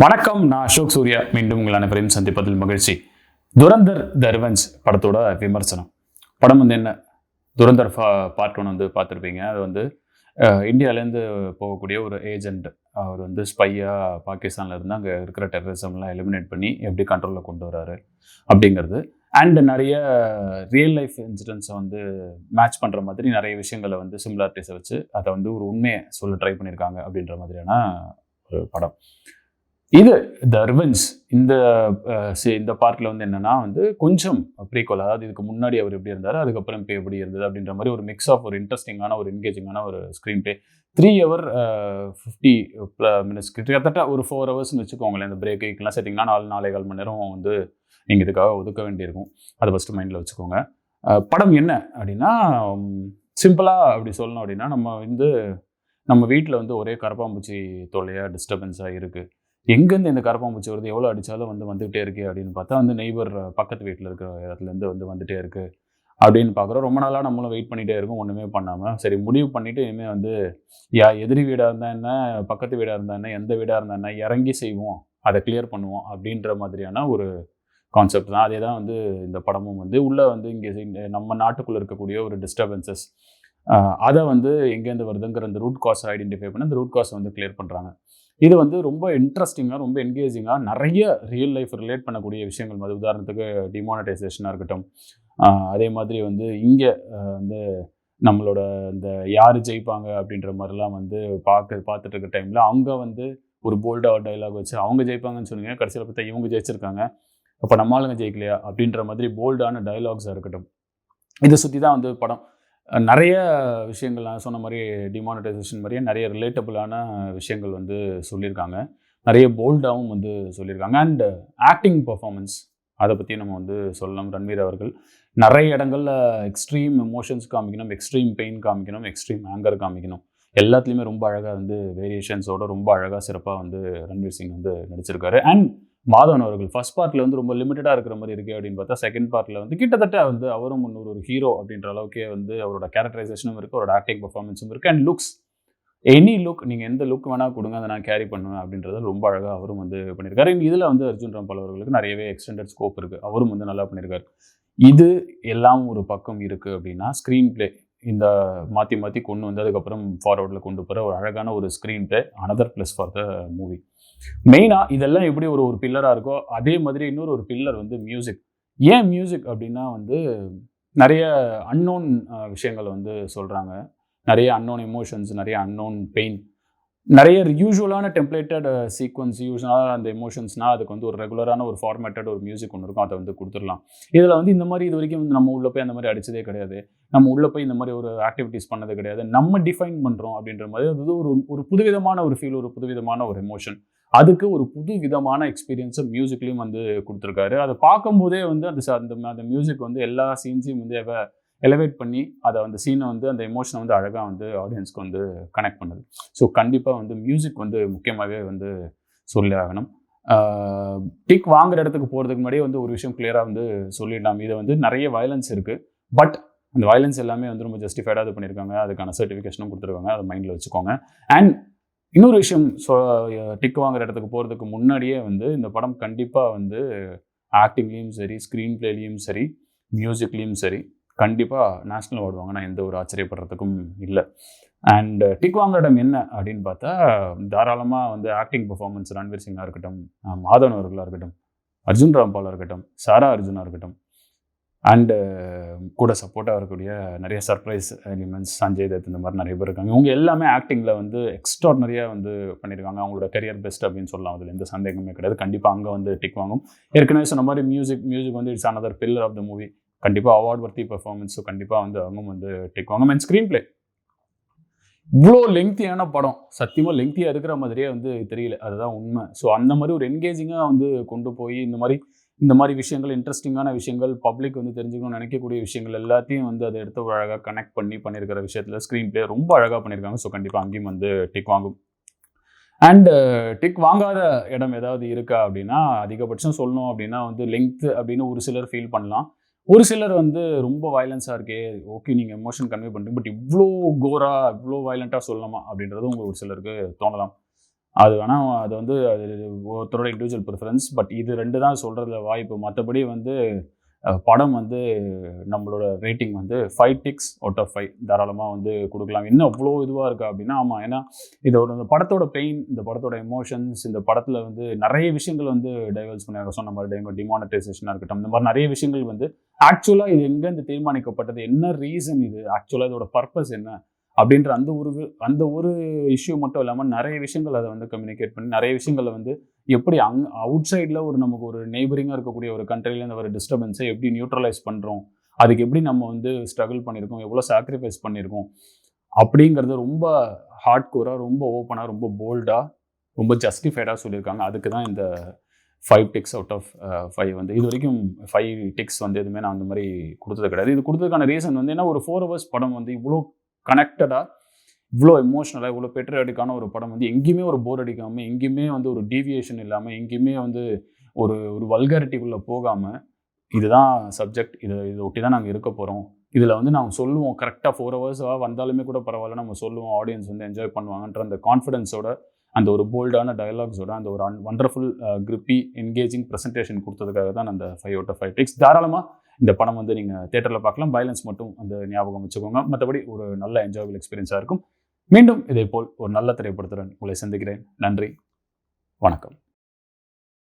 வணக்கம், நான் அசோக் சூர்யா. மீண்டும் உங்கள் அனைவரையும் சந்திப்பதில் மகிழ்ச்சி. துரந்தர் த ரிவெஞ்ச் படத்தோட விமர்சனம். படம் என்ன, துரந்தர் பார்ட் 1 பார்த்துருப்பீங்க. அது இந்தியாவிலேருந்து போகக்கூடிய ஒரு ஏஜென்ட். அவர் ஸ்பையாக பாகிஸ்தானில் இருந்து அங்கே இருக்கிற டெரரிசம்லாம் எலிமினேட் பண்ணி எப்படி கண்ட்ரோலில் கொண்டு வராரு அப்படிங்கிறது. அண்ட் நிறைய ரியல் லைஃப் இன்சிடென்ட்ஸை மேட்ச் பண்ணுற மாதிரி நிறைய விஷயங்களை சிமிலாரிட்டிஸை வச்சு அதை ஒரு உண்மையை சொல்ல ட்ரை பண்ணியிருக்காங்க அப்படின்ற மாதிரியான ஒரு படம். இது த ரிவெஞ்ச். இந்த பார்ட்டில் என்னன்னா கொஞ்சம் ப்ரீக்வல், அதாவது இதுக்கு முன்னாடி அவர் எப்படி இருந்தார், அதுக்கப்புறம் இப்போ எப்படி இருந்தது அப்படின்ற மாதிரி ஒரு மிக்ஸ் ஆஃப் ஒரு இன்ட்ரெஸ்டிங்கான ஒரு என்கேஜிங்கான ஒரு ஸ்க்ரீன் பிளே. 3 hour 50 minutes, கிட்டத்தட்ட ஒரு 4 hours வச்சுக்கோங்களேன். இந்த பிரேக்குக்கெல்லாம் சேர்த்திங்கன்னா 4-4.25 மணி நேரம் நீங்கள் இதுக்காக ஒதுக்க வேண்டியிருக்கும். அதை ஃபஸ்ட்டு மைண்டில் வச்சுக்கோங்க. படம் என்ன அப்படின்னா, சிம்பிளாக அப்படி சொல்லணும் அப்படின்னா, நம்ம வீட்டில் ஒரே கரப்பாம்பூச்சி தொல்லையாக டிஸ்டர்பன்ஸாக இருக்குது. எங்கேருந்து இந்த கரப்பாம்பூச்சி வருது, எவ்வளோ அடித்தாலும் வந்துகிட்டே இருக்குது அப்படின்னு பார்த்தா நெய்பர் பக்கத்து வீட்டில் இருக்கிற இடத்துலேருந்து வந்துகிட்டே இருக்குது அப்படின்னு பார்க்குறோம். ரொம்ப நாளாக நம்மளும் வெயிட் பண்ணிகிட்டே இருக்கோம், ஒன்றுமே பண்ணாமல். சரி, முடிவு பண்ணிவிட்டு இனிமேல் எதிரி வீடாக இருந்தால் என்ன, பக்கத்து வீடாக இருந்தால் என்ன, எந்த வீடாக இருந்தால் என்ன, இறங்கி செய்வோம், அதை கிளியர் பண்ணுவோம் அப்படின்ற மாதிரியான ஒரு கான்செப்ட் தான். அதே தான் இந்த படமும் உள்ளே இங்கே நம்ம நாட்டுக்குள்ளே இருக்கக்கூடிய ஒரு டிஸ்டர்பன்சஸ், அதை எங்கேருந்து வருதுங்கிற அந்த ரூட் காஸை ஐடென்டிஃபை பண்ணி அந்த ரூட் காஸை கிளியர் பண்ணுறாங்க. இது ரொம்ப இன்ட்ரெஸ்டிங்காக, ரொம்ப என்கேஜிங்காக, நிறைய ரியல் லைஃப் ரிலேட் பண்ணக்கூடிய விஷயங்கள். உதாரணத்துக்கு டிமானடைசேஷனாக இருக்கட்டும், அதே மாதிரி இங்கே நம்மளோட இந்த யார் ஜெயிப்பாங்க அப்படின்ற மாதிரிலாம் பார்த்துட்டு இருக்க டைமில் அவங்க ஒரு போல்டாக டைலாக் வச்சு அவங்க ஜெயிப்பாங்கன்னு சொன்னீங்க, கடைசியில் பார்த்தா இவங்க ஜெயிச்சிருக்காங்க, அப்போ நம்ம ஆளுங்க ஜெயிக்கலையா அப்படின்ற மாதிரி போல்டான டைலாக்ஸாக இருக்கட்டும். இதை சுற்றி தான் படம் நிறைய விஷயங்கள், நான் சொன்ன மாதிரி டிமானடைசேஷன் மாதிரியே நிறைய ரிலேட்டபிளான விஷயங்கள் சொல்லியிருக்காங்க. நிறைய போல்டாகவும் சொல்லியிருக்காங்க. அண்ட் ஆக்டிங் பர்ஃபார்மன்ஸ், அதை பற்றி நம்ம சொல்லலாம். ரன்வீர் அவர்கள் நிறைய இடங்களில் எக்ஸ்ட்ரீம் எமோஷன்ஸ் காமிக்கணும், எக்ஸ்ட்ரீம் பெயின் காமிக்கணும், எக்ஸ்ட்ரீம் ஆங்கர் காமிக்கணும். எல்லாத்துலேயுமே ரொம்ப அழகாக வேரியேஷன்ஸோட ரொம்ப அழகாக சிறப்பாக ரன்வீர் சிங் நடிச்சிருக்காரு. அண்ட் மாதவன் அவர்கள் ஃபர்ஸ்ட் பார்ட்டில் ரொம்ப லிமிட்டடாக இருக்கிற மாதிரி இருக்குது அப்படின்னு பார்த்தா, செகண்ட் பார்ட்டில் கிட்டத்தட்ட அவரும் ஒரு ஹீரோ அப்படின்ற அளவுக்கே அவரோட கேரக்டரைசேஷனும் இருக்குது, அவரோட ஆக்டிங் பர்ஃபார்மன்ஸும் இருக்குது. அண்ட் லுக்ஸ், எனி லுக், நீங்கள் எந்த லுக் வேணால் கொடுங்க, அதை நான் கேரி பண்ணுவேன் அப்படின்றத ரொம்ப அழகாக அவரும் பண்ணியிருக்காரு. இதில் அர்ஜுன் ராம்பால் அவர்களுக்கு நிறையவே எக்ஸ்டெண்டட் ஸ்கோப் இருக்குது, அவரும் நல்லா பண்ணியிருக்காரு. இது எல்லாம் ஒரு பக்கம் இருக்குது அப்படின்னா, ஸ்க்ரீன் பிளே இந்த மாற்றி மாற்றி கொண்டு அதுக்கப்புறம் ஃபார்வர்டில் கொண்டு போகிற ஒரு அழகான ஒரு screen play, another plus for the movie. மெயினாக இதெல்லாம் எப்படி ஒரு பில்லராக இருக்கோ, அதே மாதிரி இன்னொரு பில்லர் மியூசிக். ஏன் மியூசிக் அப்படின்னா நிறைய அன்னோன் விஷயங்கள் சொல்கிறாங்க, நிறைய அன்னோன் எமோஷன்ஸ், நிறைய அன்னோன் பெயின், நிறைய யூஸ்வலான டெம்ப்ளேட்டட் சீக்வன்ஸ், யூஸ்வலான அந்த எமோஷன்ஸ்னால் அதுக்கு ஒரு ரெகுலரான ஒரு ஃபார்மேட்டட் ஒரு மியூசிக் ஒன்று இருக்கும், அதை கொடுத்துடலாம். இதில் இந்த மாதிரி இது வரைக்கும் நம்ம உள்ளே போய் அந்த மாதிரி அடித்ததே கிடையாது, நம்ம உள்ளே போய் இந்த மாதிரி ஒரு ஆக்டிவிட்டீஸ் பண்ணது கிடையாது, நம்ம டிஃபைன் பண்ணுறோம் அப்படின்ற மாதிரி அது ஒரு புதுவிதமான ஒரு ஃபீல், ஒரு புதுவிதமான ஒரு எமோஷன். அதுக்கு ஒரு புது விதமான எக்ஸ்பீரியன்ஸை மியூசிக்லேயும் கொடுத்துருக்காரு. அதை பார்க்கும்போதே அந்த மியூசிக் எல்லா சீன்ஸையும் எலவேட் பண்ணி அதை சீனை அந்த எமோஷனை அழகாக ஆடியன்ஸ்க்கு கனெக்ட் பண்ணுது. ஸோ கண்டிப்பாக மியூசிக் முக்கியமாகவே சொல்லி ஆகணும். டிக் வாங்குற இடத்துக்கு போகிறதுக்கு முன்னாடியே ஒரு விஷயம் கிளியராக சொல்லிடலாம். இதை நிறைய வயலன்ஸ் இருக்குது, பட் அந்த வயலன்ஸ் எல்லாமே ரொம்ப ஜஸ்டிஃபைடாக இது பண்ணியிருக்காங்க, அதுக்கான சர்டிஃபிகேஷனும் கொடுத்துருக்காங்க, அதை மைண்டில் வச்சுக்கோங்க. அண்ட் இன்னொரு விஷயம், டிக் வாங்குற இடத்துக்கு போகிறதுக்கு முன்னாடியே இந்த படம் கண்டிப்பாக ஆக்டிங்லேயும் சரி, ஸ்க்ரீன் பிளேலையும் சரி, மியூசிக்லேயும் சரி, கண்டிப்பாக நேஷ்னல் அவார்டு வாங்க நான் எந்த ஒரு ஆச்சரியப்படுறதுக்கும் இல்லை. அண்ட் டிக் வாங்குற இடம் என்ன அப்படின்னு பார்த்தா, தாராளமாக ஆக்டிங் பர்ஃபார்மன்ஸ், ரன்வீர் சிங்காக இருக்கட்டும், மாதவன் அவர்களாக இருக்கட்டும், அர்ஜுன் ராம்பாலாக இருக்கட்டும், சாரா அர்ஜுனாக இருக்கட்டும், அண்டு கூட சப்போர்ட்டாக இருக்கக்கூடிய நிறைய சர்ப்ரைஸ் எலிமெண்ட்ஸ், சஞ்சய் தத், இந்த மாதிரி நிறைய பேர் இருக்காங்க. இவங்க எல்லாமே ஆக்டிங்கில் எக்ஸ்ட்ராடனரியாக பண்ணியிருக்காங்க. அவங்களோட கரியர் பெஸ்ட் அப்படின்னு சொல்லலாம், அதில் எந்த சந்தேகமே கிடையாது. கண்டிப்பாக அங்கே டிக் வாங்கும். ஏற்கனவே சொன்ன மாதிரி music it's another pillar of the movie. கண்டிப்பாக அவார்ட் வர்த்தி பர்ஃபார்மன்ஸ், டிக் வாங்கும். அண்ட் ஸ்க்ரீன் பிளே, இவ்வளோ லெங்க்தியான படம், சத்தியமாக லெங்க்தியாக இருக்கிற மாதிரியே தெரியல, அதுதான் உண்மை. ஸோ அந்த மாதிரி ஒரு என்கேஜிங்காக கொண்டு போய் இந்த மாதிரி விஷயங்கள், இன்ட்ரெஸ்டிங்கான விஷயங்கள், பப்ளிக் தெரிஞ்சுக்கணும்னு நினைக்கக்கூடிய விஷயங்கள் எல்லாத்தையும் அதை எடுத்து அழகாக கனெக்ட் பண்ணியிருக்கிற விஷயத்தில் ஸ்க்ரீன் பிளே ரொம்ப அழகாக பண்ணியிருக்காங்க. ஸோ கண்டிப்பாக அங்கேயும் டிக் வாங்கும். அண்ட் டிக் வாங்காத இடம் ஏதாவது இருக்கா அப்படின்னா, அதிகபட்சம் சொல்லணும் அப்படின்னா லெங்க்த் அப்படின்னு ஒரு சிலர் ஃபீல் பண்ணலாம். ஒரு சிலர் ரொம்ப வயலன்ஸாக இருக்கே, ஓகே நீங்கள் எமோஷன் கன்வே பண்ணுறீங்க, பட் இவ்வளோ கோரா, இவ்வளோ வயலண்ட்டாக சொல்லலாமா அப்படின்றது உங்களுக்கு ஒரு சிலருக்கு தோணலாம். அது வேணால் அது வந்து அது ஒருத்தரோட இண்டிவிஜுவல் ப்ரிஃபரன்ஸ். பட் இது 2 தான் சொல்கிறதுல வாய்ப்பு. மற்றபடி வந்து படம் வந்து நம்மளோட ரேட்டிங் வந்து 5 டிக்ஸ் அவுட் ஆஃப் 5 தாராளமாக வந்து கொடுக்கலாம். என்ன அவ்வளோ இதுவாக இருக்கா அப்படின்னா, ஆமாம். ஏன்னா இந்த படத்தோட பெயின், இந்த படத்தோட எமோஷன்ஸ், இந்த படத்தில் வந்து நிறைய விஷயங்கள் வந்து டைவர்ஸ் பண்ணி சொன்ன மாதிரி டிமானடைசேஷனாக இருக்கட்டும், இந்த மாதிரி நிறைய விஷயங்கள் வந்து ஆக்சுவலாக இது எங்கேருந்து தீர்மானிக்கப்பட்டது, என்ன ரீசன் இது, ஆக்சுவலாக இதோட பர்பஸ் என்ன அப்படின்ற அந்த ஒரு இஷ்யூ மட்டும் இல்லாமல் நிறைய விஷயங்கள் அதை வந்து கம்யூனிகேட் பண்ணி நிறைய விஷயங்களை வந்து எப்படி அவுட் சைடில் நமக்கு ஒரு நெய்பரிங்காக இருக்கக்கூடிய ஒரு கண்ட்ரிலேருந்து வர டிஸ்டர்பன்ஸை எப்படி நியூட்ரலைஸ் பண்ணுறோம், அதுக்கு எப்படி நம்ம வந்து ஸ்ட்ரகிள் பண்ணியிருக்கோம், எவ்வளோ சாக்ரிஃபைஸ் பண்ணியிருக்கோம் அப்படிங்கிறத ரொம்ப ஹார்ட் கோராக, ரொம்ப ஓப்பனாக, ரொம்ப போல்டாக, ரொம்ப ஜஸ்டிஃபைடாக சொல்லியிருக்காங்க. அதுக்கு தான் இந்த 5 டிக்ஸ் அவுட் ஆஃப் 5 வந்து இது வரைக்கும் 5 டிக்ஸ் வந்து எதுவுமே நான் அந்த மாதிரி கொடுத்தது கிடையாது. இது கொடுத்ததுக்கான ரீசன் வந்து ஏன்னா ஒரு 4 ஹவர்ஸ் படம் வந்து இவ்வளோ கனெக்டடாக, இவ்வளோ எமோஷனலாக, இவ்வளோ பெட்ரியாட்டிக்கான ஒரு படம் வந்து எங்கேயுமே ஒரு போர் அடிக்காமல், எங்கேயுமே வந்து ஒரு டீவியேஷன் இல்லாமல், எங்கேயுமே வந்து ஒரு ஒரு வல்காரிட்டிக்குள்ளே போகாமல், இதுதான் சப்ஜெக்ட், இதை ஒட்டி தான் நாங்கள் இருக்க போகிறோம், இதில் வந்து நாங்கள் சொல்லுவோம் கரெக்டாக 4 ஹவர்ஸாக வந்தாலுமே கூட பரவாயில்ல, நம்ம சொல்லுவோம், ஆடியன்ஸ் வந்து என்ஜாய் பண்ணுவாங்கன்ற அந்த கான்ஃபிடென்ஸோட, அந்த ஒரு போல்டான டயலாக்ஸோட, அந்த ஒரு வண்டர்ஃபுல் கிரிப்பி என்கேஜிங் ப்ரெசன்டேஷன் கொடுத்ததுக்காக தான் அந்த 5 அவுட் ஆஃப் 5 டிக்ஸ். தாராளமாக இந்த படம் வந்து நீங்கள் தியேட்டரில் பார்க்கலாம். வயலன்ஸ் மட்டும் அந்த ஞாபகம் வச்சுக்கோங்க. மற்றபடி ஒரு நல்ல என்ஜாயபிள் எக்ஸ்பீரியன்ஸாக இருக்கும். மீண்டும் இதே போல் ஒரு நல்ல திரைப்படத்துடன் உங்களை சந்திக்கிறேன். நன்றி, வணக்கம்.